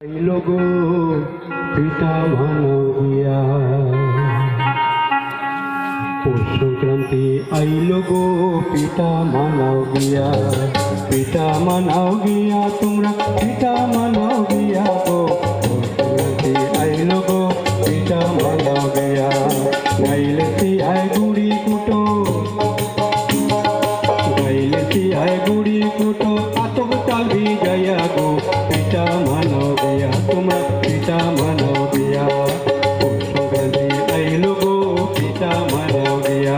लोगो पिता मानविया पौष संक्रांति आइलो गो पिता मानविया तुमरा पिता मानविया गो पौष संक्रांति आइलो गो पिता मानविया गाइलेती आय गुड़ी कुटो आतब ताल भी जया गो पिता मानविया तुमरा पिता मानविया पौष संक्रांति आइलो गो पिता मानविया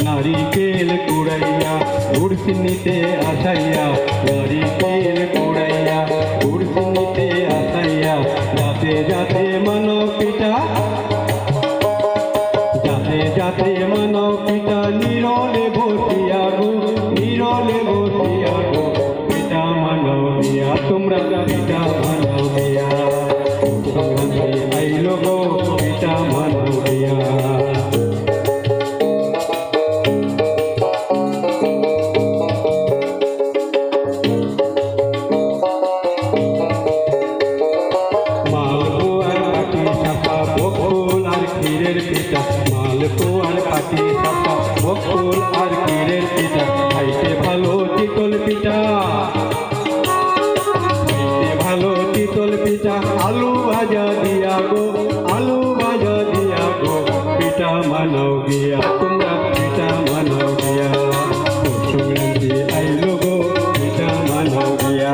नारिकेल कुड़ैया गुड़ चिन्नीते आसाइया नारिकेल कुड़ैया गुड़ चिन्नीते आसाइया जाते जाते मनो पिता नीरोले भोटिया गो पिता मानविया तुमरा पिता मानविया संक्रांति आइलो गो पिता मानविया মালপোয়ার পাটি সাপা বকুল আর ক্ষীরের পিঠা খাইতে ভালো চিতল পিঠা আলু ভাজা দিয়া গো পিঠা মানবিয়া তোমরা পিঠা মানবিয়া সংক্রান্তি আইলো গো পিঠা মানবিয়া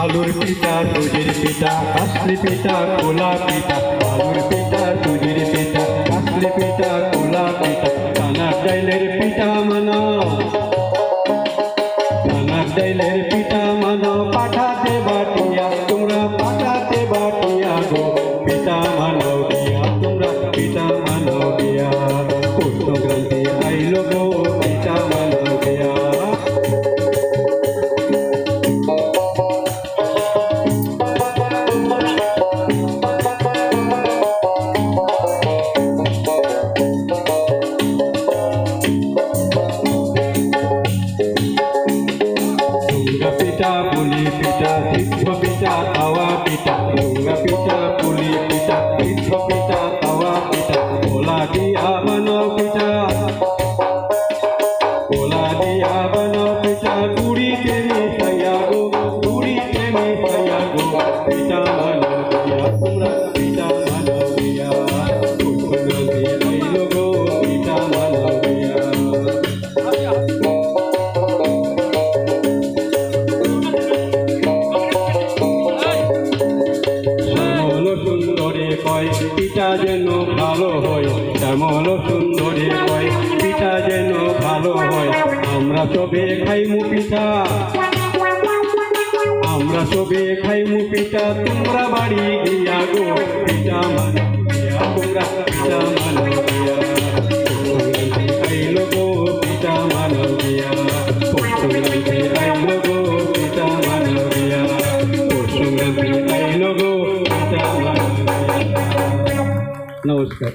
आलूर पिठा सुजीर पिठा कासली पिठा कोला पिठा आलूर पिठा सुजीर पिठा कासली पिठा कोला पिठा काना डाइलेर पिठा मानो पाठाते बाटिया तुमरा पाठाते बाटिया गो पिता मानविया तुमरा पिता मानविया पौष संक्रांति आइलो गो पिता मानविया पिठा पुली पिठा सिद्ध पिठा तवा पिठा डोंगा पिठा पुली पिठा सिद्ध पिठा तवा पिठा कोला दिया बनो पिठा गुड़ी के मिठाइया गो पिठा मानविया तुमरा पिता मानविया पौष संक्रांति आइलो गो पिता मानविया পিতা যেন ভালো হয় শ্যামল সুন্দরে কয় পিতা যেন ভালো হয় আমরা সবে খাইমু পিঠা তোমরা বাড়ি গিয়া গো পিতা মানবিয়া তোমরা পিতা মানবিয়া আইলো গো পিতা মানবিয়া পৌষ সংক্রান্তি আইলো গো পিতা মানবিয়া পৌষ সংক্রান্তি আইলো গো পিতা মানবিয়া। নমস্কার।